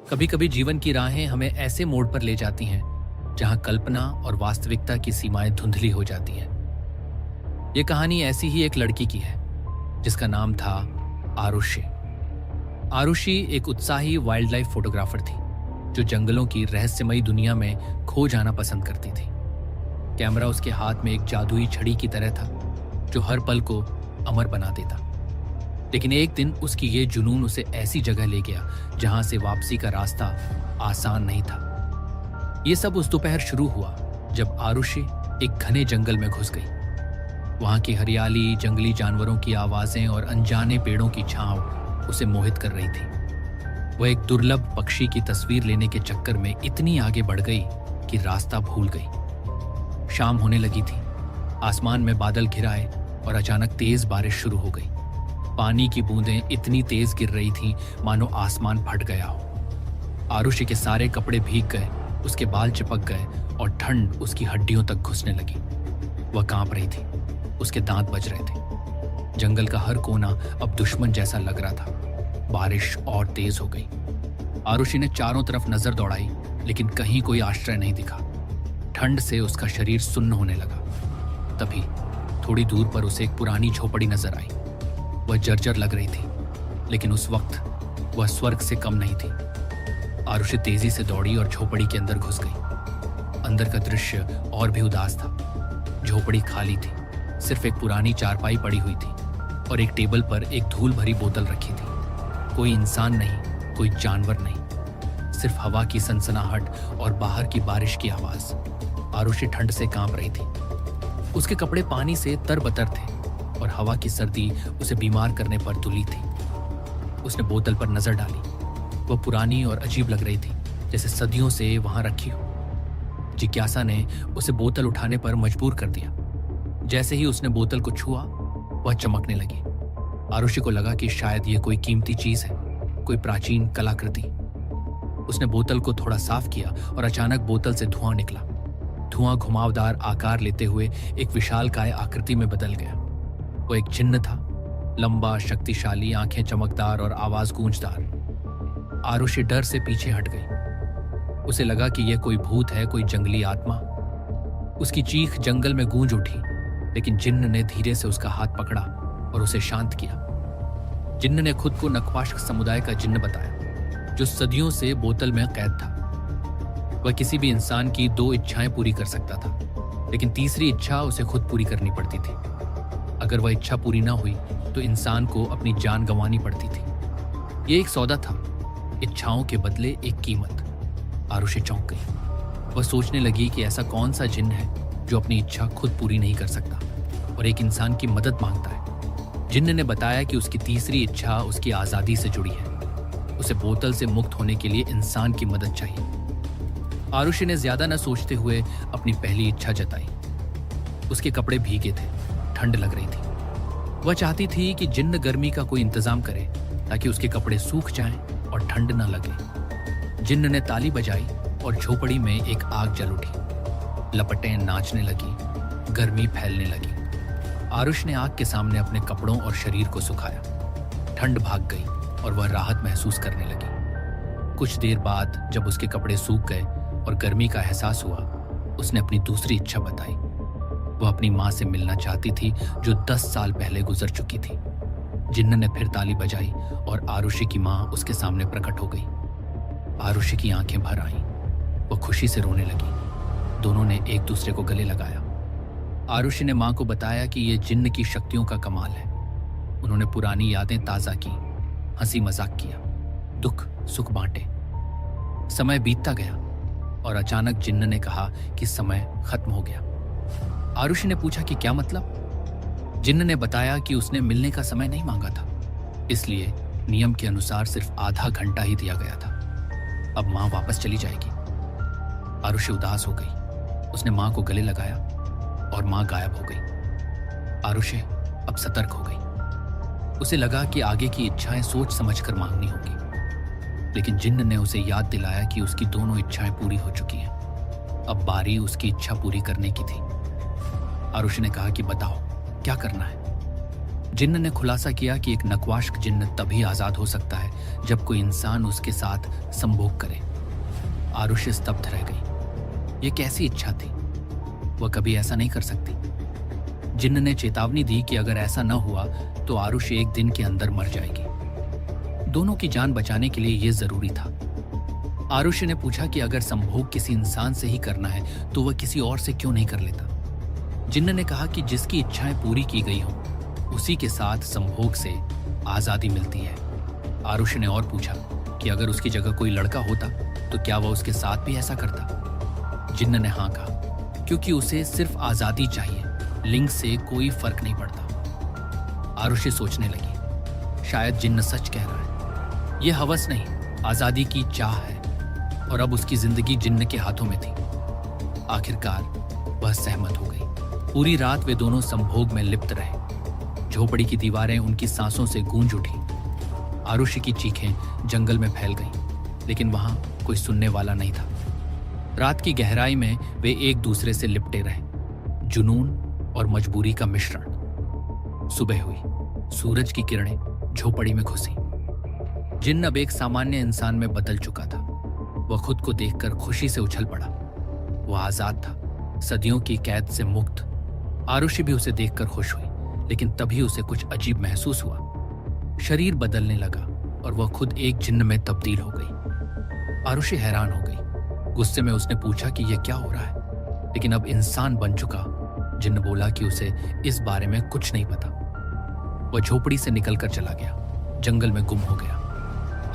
कभी कभी जीवन की राहें हमें ऐसे मोड़ पर ले जाती हैं जहां कल्पना और वास्तविकता की सीमाएं धुंधली हो जाती हैं। ये कहानी ऐसी ही एक लड़की की है जिसका नाम था आरुषि। आरुषि एक उत्साही वाइल्ड लाइफ फोटोग्राफर थी जो जंगलों की रहस्यमयी दुनिया में खो जाना पसंद करती थी। कैमरा उसके हाथ में एक जादुई छड़ी की तरह था जो हर पल को अमर बना देता। लेकिन एक दिन उसकी ये जुनून उसे ऐसी जगह ले गया जहां से वापसी का रास्ता आसान नहीं था। ये सब उस दोपहर शुरू हुआ जब आरुषि एक घने जंगल में घुस गई। वहां की हरियाली, जंगली जानवरों की आवाजें और अनजाने पेड़ों की छांव उसे मोहित कर रही थी। वह एक दुर्लभ पक्षी की तस्वीर लेने के चक्कर में इतनी आगे बढ़ गई कि रास्ता भूल गई। शाम होने लगी थी, आसमान में बादल घिराए और अचानक तेज बारिश शुरू हो गई। पानी की बूंदें इतनी तेज गिर रही थीं मानो आसमान फट गया हो। आरुषि के सारे कपड़े भीग गए, उसके बाल चिपक गए और ठंड उसकी हड्डियों तक घुसने लगी। वह कांप रही थी, उसके दांत बज रहे थे। जंगल का हर कोना अब दुश्मन जैसा लग रहा था। बारिश और तेज हो गई। आरुषि ने चारों तरफ नजर दौड़ाई लेकिन कहीं कोई आश्रय नहीं दिखा। ठंड से उसका शरीर सुन्न होने लगा। तभी थोड़ी दूर पर उसे एक पुरानी झोपड़ी नजर आई। वह जर्जर लग रही थी लेकिन उस वक्त वह स्वर्ग से कम नहीं थी। आरुषि तेजी से दौड़ी और झोपड़ी के अंदर घुस गई। अंदर का दृश्य और भी उदास था। झोपड़ी खाली थी, सिर्फ एक पुरानी चारपाई पड़ी हुई थी और एक टेबल पर एक धूल भरी बोतल रखी थी। कोई इंसान नहीं, कोई जानवर नहीं, सिर्फ हवा की सनसनाहट और बाहर की बारिश की आवाज। आरुषि ठंड से कांप रही थी। उसके कपड़े पानी से तरबतर थे और हवा की सर्दी उसे बीमार करने पर तुली थी। उसने बोतल पर नजर डाली। वह पुरानी और अजीब लग रही थी, जैसे सदियों से वहां रखी हो। जिज्ञासा ने उसे बोतल उठाने पर मजबूर कर दिया। जैसे ही उसने बोतल को छुआ, वह चमकने लगी। आरुषि को लगा कि शायद यह कोई कीमती चीज है, कोई प्राचीन कलाकृति। उसने बोतल को थोड़ा साफ किया और अचानक बोतल से धुआं निकला। धुआं घुमावदार आकार लेते हुए एक विशालकाय आकृति में बदल गया। वो एक जिन्न था, लंबा, शक्तिशाली, आंखें चमकदार और आवाज गूंजदार। आरुषि डर से पीछे हट गई। उसे लगा कि यह कोई भूत है, कोई जंगली आत्मा। उसकी चीख जंगल में गूंज उठी, लेकिन जिन्न ने धीरे से उसका हाथ पकड़ा और उसे शांत किया। जिन्न ने खुद को नक्पाश समुदाय का जिन्न बताया, जो सदियों से बोतल में कैद था। वह किसी भी इंसान की 2 इच्छाएं पूरी कर सकता था, लेकिन तीसरी इच्छा उसे खुद पूरी करनी पड़ती थी। अगर वह इच्छा पूरी ना हुई तो इंसान को अपनी जान गंवानी पड़ती थी। यह एक सौदा था, इच्छाओं के बदले एक कीमत। आरुषि चौंक गई। वह सोचने लगी कि ऐसा कौन सा जिन्न है जो अपनी इच्छा खुद पूरी नहीं कर सकता और एक इंसान की मदद मांगता है। जिन्न ने बताया कि उसकी तीसरी इच्छा उसकी आजादी से जुड़ी है। उसे बोतल से मुक्त होने के लिए इंसान की मदद चाहिए। आरुषि ने ज्यादा न सोचते हुए अपनी पहली इच्छा जताई। उसके कपड़े भीगे थे, ठंड लग रही थी। वह चाहती थी कि जिन्न गर्मी का कोई इंतजाम करे ताकि उसके कपड़े सूख जाएं और ठंड न लगे। जिन्न ने ताली बजाई और झोपड़ी में एक आग जल उठी। लपटें नाचने लगी, गर्मी फैलने लगी। आरुष ने आग के सामने अपने कपड़ों और शरीर को सुखाया। ठंड भाग गई और वह राहत महसूस करने लगी। कुछ देर बाद जब उसके कपड़े सूख गए और गर्मी का एहसास हुआ, उसने अपनी दूसरी इच्छा बताई। वह अपनी मां से मिलना चाहती थी जो 10 साल पहले गुजर चुकी थी। जिन्न ने फिर ताली बजाई और आरुषि की मां उसके सामने प्रकट हो गई। आरुषि की आंखें भर आईं। वह खुशी से रोने लगी। दोनों ने एक दूसरे को गले लगाया। आरुषि ने मां को बताया कि यह जिन्न की शक्तियों का कमाल है। उन्होंने पुरानी यादें ताजा की, हंसी मजाक किया, दुख सुख बांटे। समय बीतता गया और अचानक जिन्न ने कहा कि समय खत्म हो गया। आरुषि ने पूछा कि क्या मतलब? जिन्न ने बताया कि उसने मिलने का समय नहीं मांगा था, इसलिए नियम के अनुसार सिर्फ आधा घंटा ही दिया गया था। अब मां वापस चली जाएगी। आरुषि उदास हो गई। उसने मां को गले लगाया और मां गायब हो गई। आरुषि अब सतर्क हो गई। उसे लगा कि आगे की इच्छाएं सोच समझकर मांगनी होगी, लेकिन जिन्न ने उसे याद दिलाया कि उसकी दोनों इच्छाएं पूरी हो चुकी हैं। अब बारी उसकी इच्छा पूरी करने की थी। आरुषि ने कहा कि बताओ क्या करना है। जिन्न ने खुलासा किया कि एक नक्वाश्क जिन्न तभी आजाद हो सकता है जब कोई इंसान उसके साथ संभोग करे। आरुषि स्तब्ध रह गई। ये कैसी इच्छा थी? वह कभी ऐसा नहीं कर सकती। जिन्न ने चेतावनी दी कि अगर ऐसा न हुआ तो आरुषि एक दिन के अंदर मर जाएगी। दोनों की जान बचाने के लिए यह जरूरी था। आरुषि ने पूछा कि अगर संभोग किसी इंसान से ही करना है तो वह किसी और से क्यों नहीं कर लेता। जिन्न ने कहा कि जिसकी इच्छाएं पूरी की गई हों उसी के साथ संभोग से आजादी मिलती है। आरुषि ने और पूछा कि अगर उसकी जगह कोई लड़का होता तो क्या वह उसके साथ भी ऐसा करता। जिन्न ने हाँ कहा, क्योंकि उसे सिर्फ आजादी चाहिए, लिंग से कोई फर्क नहीं पड़ता। आरुषि सोचने लगी, शायद जिन्न सच कह रहा है। यह हवस नहीं, आजादी की चाह है, और अब उसकी जिंदगी जिन्न के हाथों में थी। आखिरकार वह सहमत हो गई। पूरी रात वे दोनों संभोग में लिप्त रहे। झोपड़ी की दीवारें उनकी सांसों से गूंज उठी। आरुषि की चीखें जंगल में फैल गईं, लेकिन वहां कोई सुनने वाला नहीं था। रात की गहराई में वे एक दूसरे से लिपटे रहे, जुनून और मजबूरी का मिश्रण। सुबह हुई, सूरज की किरणें झोपड़ी में घुसी। जिन्न अब एक सामान्य इंसान में बदल चुका था। वह खुद को देखकर खुशी से उछल पड़ा। वह आजाद था, सदियों की कैद से मुक्त। आरुषि भी उसे देखकर खुश हुई, लेकिन तभी उसे कुछ अजीब महसूस हुआ। शरीर बदलने लगा और वह खुद एक जिन्न में तब्दील हो गई। आरुषि हैरान हो गई। गुस्से में उसने पूछा कि यह क्या हो रहा है, लेकिन अब इंसान बन चुका जिन्न बोला कि उसे इस बारे में कुछ नहीं पता। वह झोपड़ी से निकलकर चला गया, जंगल में गुम हो गया।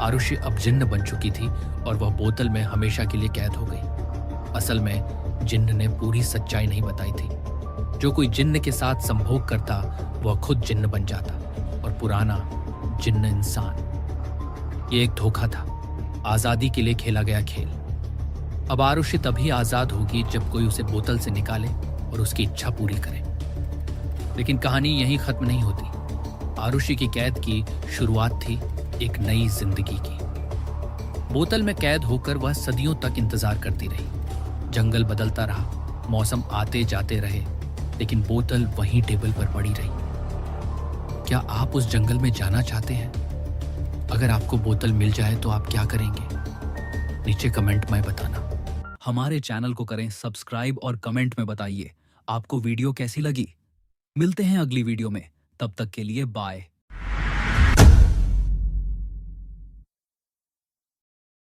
आरुषि अब जिन्न बन चुकी थी और वह बोतल में हमेशा के लिए कैद हो गई। असल में जिन्न ने पूरी सच्चाई नहीं बताई थी। जो कोई जिन्न के साथ संभोग करता वह खुद जिन्न बन जाता और पुराना जिन्न इंसान। ये एक धोखा था, आजादी के लिए खेला गया खेल। अब आरुषि तभी आजाद होगी जब कोई उसे बोतल से निकाले और उसकी इच्छा पूरी करे। लेकिन कहानी यहीं खत्म नहीं होती। आरुषि की कैद की शुरुआत थी एक नई जिंदगी की। बोतल में कैद होकर वह सदियों तक इंतजार करती रही। जंगल बदलता रहा, मौसम आते जाते रहे, लेकिन बोतल वहीं टेबल पर पड़ी रही। क्या आप उस जंगल में जाना चाहते हैं? अगर आपको बोतल मिल जाए तो आप क्या करेंगे? नीचे कमेंट में बताना। हमारे चैनल को करें सब्सक्राइब और कमेंट में बताइए आपको वीडियो कैसी लगी। मिलते हैं अगली वीडियो में, तब तक के लिए बाय।